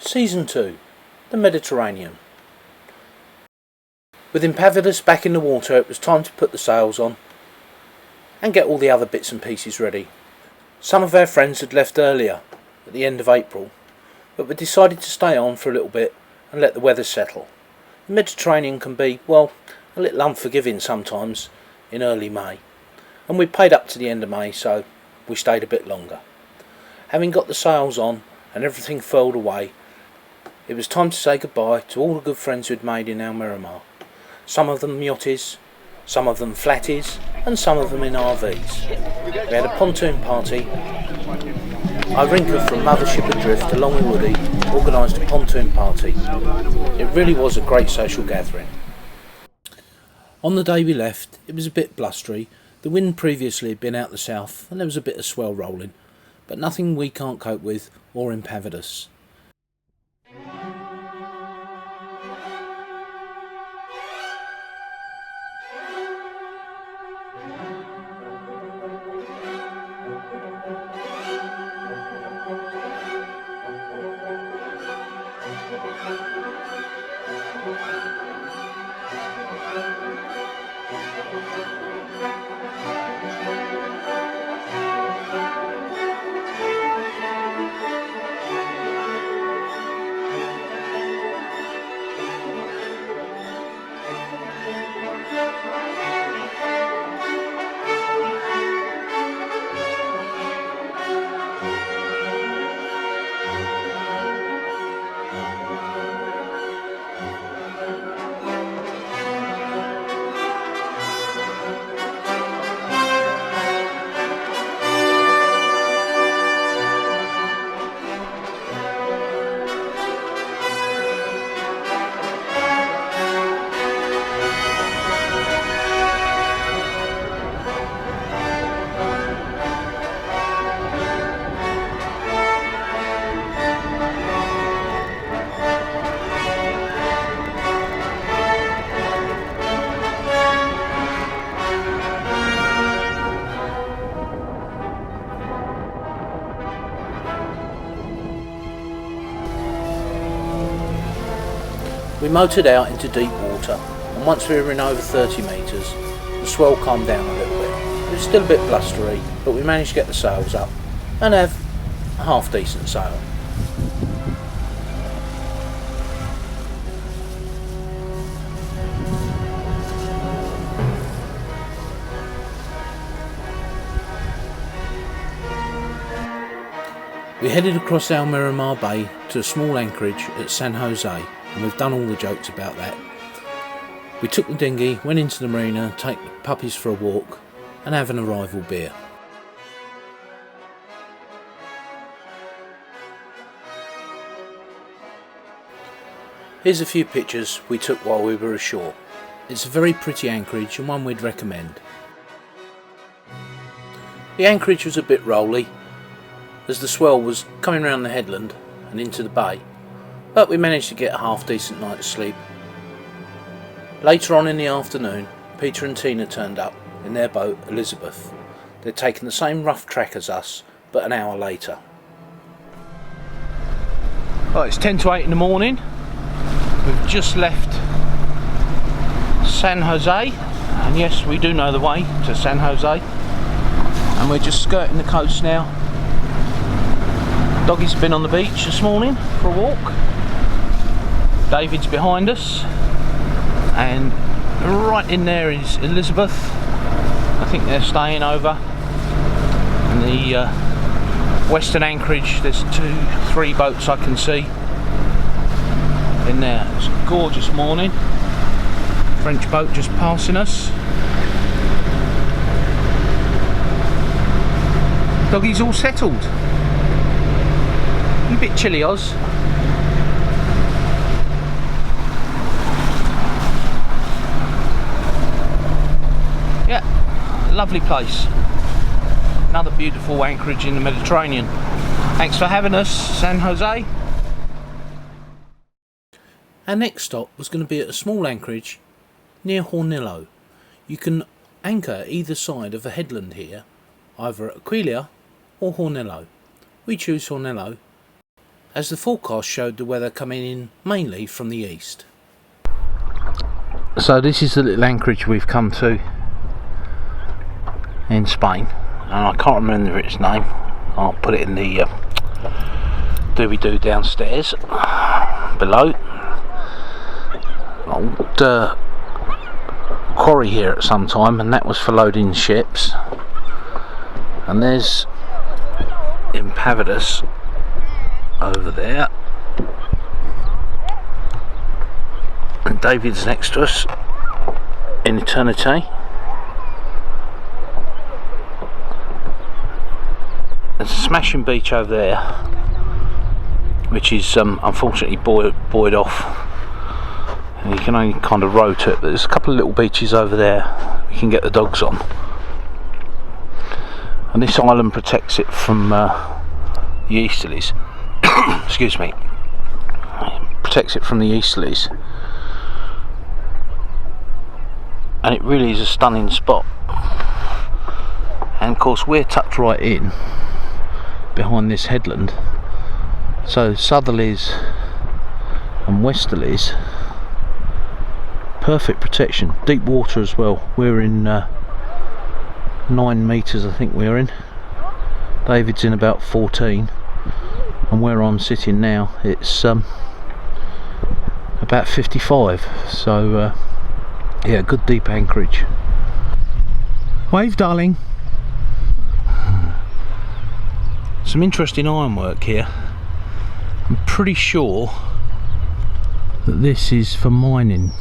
Season 2, the Mediterranean. With Impavidus back in the water, it was time to put the sails on and get all the other bits and pieces ready. Some of our friends had left earlier, at the end of April, but we decided to stay on for a little bit and let the weather settle. The Mediterranean can be, well, a little unforgiving sometimes in early May, and we paid up to the end of May, so we stayed a bit longer. Having got the sails on and everything furled away, it was time to say goodbye to all the good friends we'd made in Almerimar. Some of them yachties, some of them flatties, and some of them in RVs. We had a pontoon party. Irinka from Mothership Adrift, along with Woody, organised a pontoon party. It really was a great social gathering. On the day we left, it was a bit blustery. The wind previously had been out the south, and there was a bit of swell rolling, but nothing we can't cope with or Impavidus. We motored out into deep water, and once we were in over 30 metres, the swell calmed down a little bit. It was still a bit blustery, but we managed to get the sails up and have a half decent sail. We headed across Almerimar Bay to a small anchorage at San Jose, and we've done all the jokes about that. We took the dinghy, went into the marina, take the puppies for a walk and have an arrival beer. Here's a few pictures we took while we were ashore. It's a very pretty anchorage and one we'd recommend. The anchorage was a bit rolly as the swell was coming round the headland and into the bay, but we managed to get a half decent night's sleep. Later on in the afternoon, Peter and Tina turned up in their boat, Elizabeth. They'd taken the same rough track as us, but an hour later. Well, it's 10 to 8 in the morning. We've just left San Jose, and yes, we do know the way to San Jose, and we're just skirting the coast now. Doggy's been on the beach this morning for a walk. David's behind us, and right in there is Elizabeth. I think they're staying over in the western anchorage. There's 2-3 boats I can see in there. It's a gorgeous morning. French boat just passing us. Doggy's all settled. A bit chilly, Oz. Yeah, lovely place. Another beautiful anchorage in the Mediterranean. Thanks for having us, San Jose. Our next stop was going to be at a small anchorage near Hornillo. You can anchor either side of a headland here, either at Aquilia or Hornillo. We choose Hornillo as the forecast showed the weather coming in mainly from the east. So this is the little anchorage we've come to in Spain, and I can't remember its name. I'll put it in the doobie-doo downstairs below. Old quarry here at some time, and that was for loading ships. And there's Impavidus over there, and David's next to us in eternity. There's a smashing beach over there, which is unfortunately buoyed off, and you can only kind of row to it, but there's a couple of little beaches over there we can get the dogs on. And this island protects it from the easterlies. Excuse me. Protects it from the easterlies, and it really is a stunning spot. And of course we're tucked right in behind this headland, so southerlies and westerlies, perfect protection. Deep water as well. We're in 9 metres I think we're in. David's in about 14, and where I'm sitting now it's about 55, so yeah, good deep anchorage. Wave, darling. Some interesting ironwork here. I'm pretty sure that this is for mining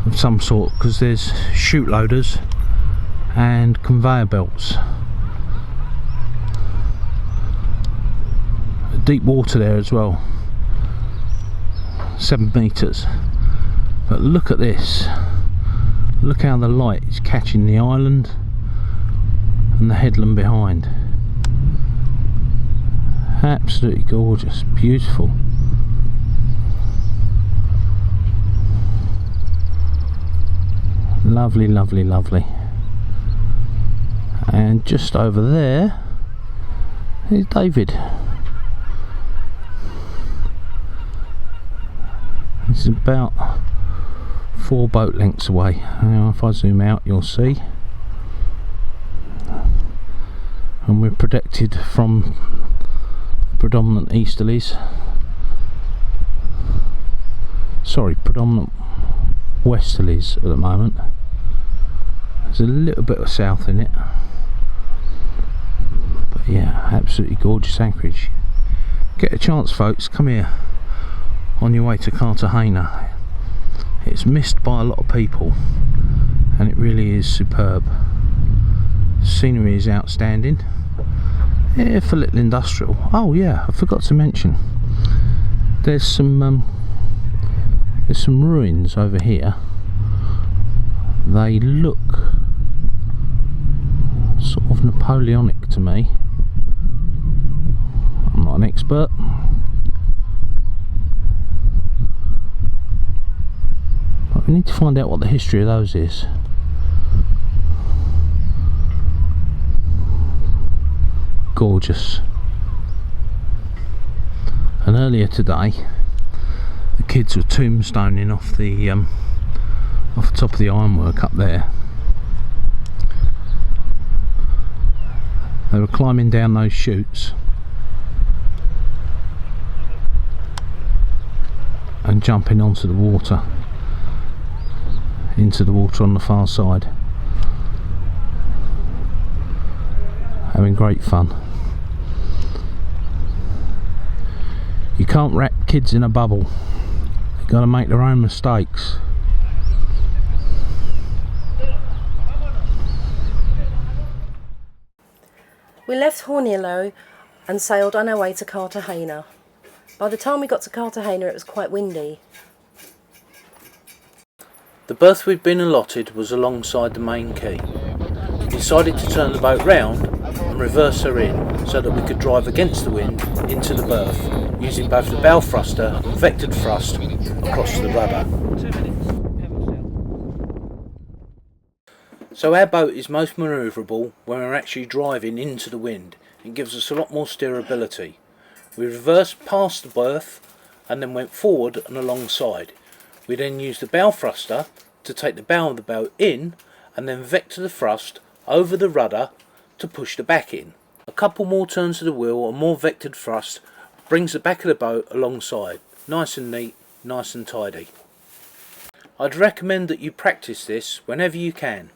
of some sort, because there's chute loaders and conveyor belts. Deep water there as well, 7 metres. But look at this, look how the light is catching the island and the headland behind. Absolutely gorgeous, beautiful. Lovely, lovely, lovely. And just over there is David. It's about 4 boat lengths away. Now if I zoom out you'll see. And we're protected from predominant easterlies. Sorry, predominant westerlies at the moment. There's a little bit of south in it. But yeah, absolutely gorgeous anchorage. Get a chance folks, come here on your way to Cartagena. It's missed by a lot of people, and it really is superb. Scenery is outstanding. Yeah, for little industrial. Oh yeah, I forgot to mention, there's some ruins over here. They look sort of Napoleonic to me. I'm not an expert, but we need to find out what the history of those is. Gorgeous. And earlier today the kids were tombstoning off the top of the ironwork up there. They were climbing down those chutes and jumping onto the water, into the water on the far side, having great fun. You can't wrap kids in a bubble. They've got to make their own mistakes. We left Hornielo and sailed on our way to Cartagena. By the time we got to Cartagena it was quite windy. The berth we'd been allotted was alongside the main quay. We decided to turn the boat round and reverse her in so that we could drive against the wind into the berth, using both the bow thruster and vectored thrust across the rudder. So our boat is most manoeuvrable when we're actually driving into the wind. It gives us a lot more steerability. We reversed past the berth and then went forward and alongside. We then used the bow thruster to take the bow of the boat in and then vector the thrust over the rudder to push the back in. A couple more turns of the wheel and more vectored thrust brings the back of the boat alongside. Nice and neat, nice and tidy. I'd recommend that you practice this whenever you can.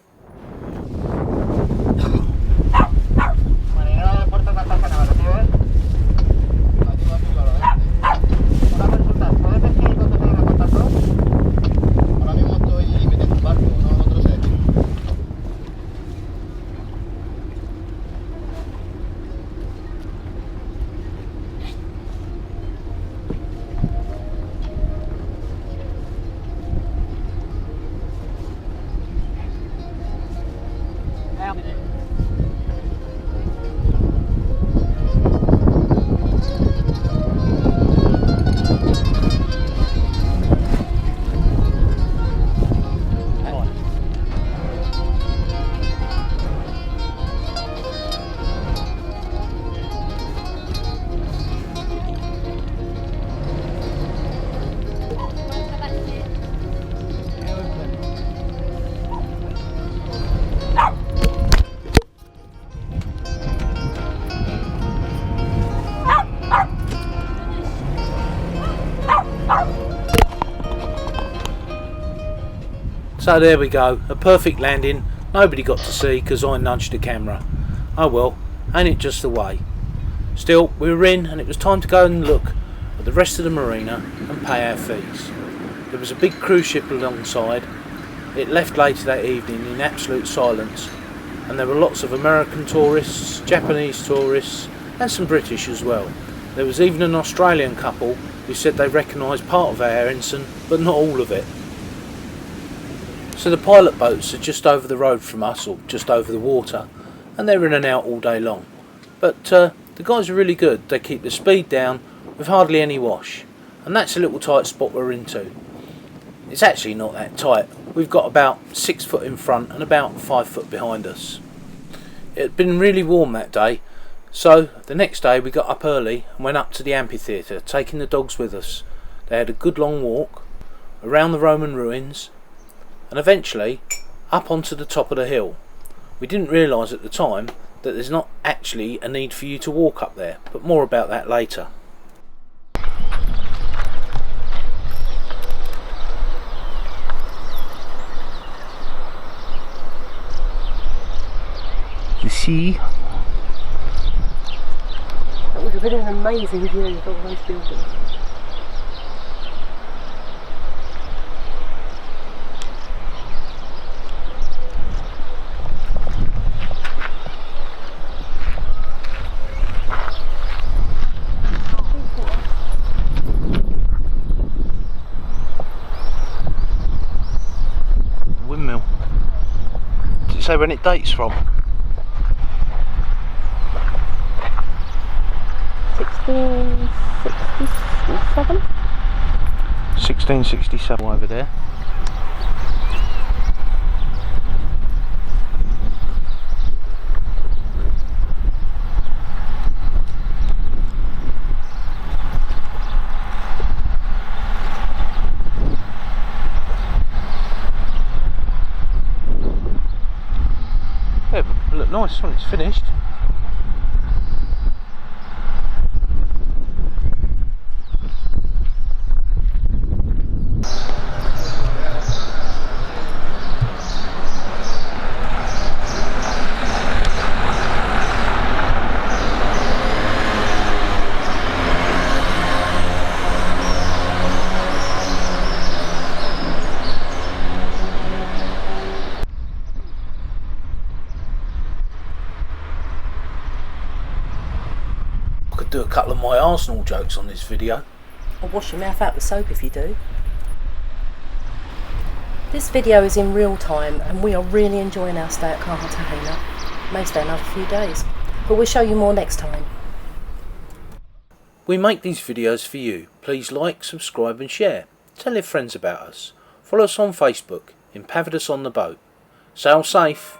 So there we go, a perfect landing. Nobody got to see because I nudged the camera. Oh well, ain't it just the way. Still, we were in and it was time to go and look at the rest of the marina and pay our fees. There was a big cruise ship alongside. It left later that evening in absolute silence, and there were lots of American tourists, Japanese tourists and some British as well. There was even an Australian couple who said they recognised part of our ensign but not all of it. So the pilot boats are just over the road from us, or just over the water, and they're in and out all day long. But the guys are really good. They keep the speed down with hardly any wash, and that's a little tight spot we're into. It's actually not that tight. We've got about 6 foot in front and about 5 foot behind us. It had been really warm that day, so the next day we got up early and went up to the amphitheatre, taking the dogs with us. They had a good long walk around the Roman ruins and eventually up onto the top of the hill. We didn't realise at the time that there's not actually a need for you to walk up there, but more about that later. You see? That would have been an amazing view of all those buildings. Windmill. Does it say when it dates from? 1667? 1667 over there. Yeah, it'll look nice when it's finished. I could do a couple of my Arsenal jokes on this video. I'll wash your mouth out with soap if you do. This video is in real time and we are really enjoying our stay at Cartagena. May stay another few days, but we'll show you more next time. We make these videos for you. Please like, subscribe and share. Tell your friends about us. Follow us on Facebook, Impavitus on the Boat. Sail safe.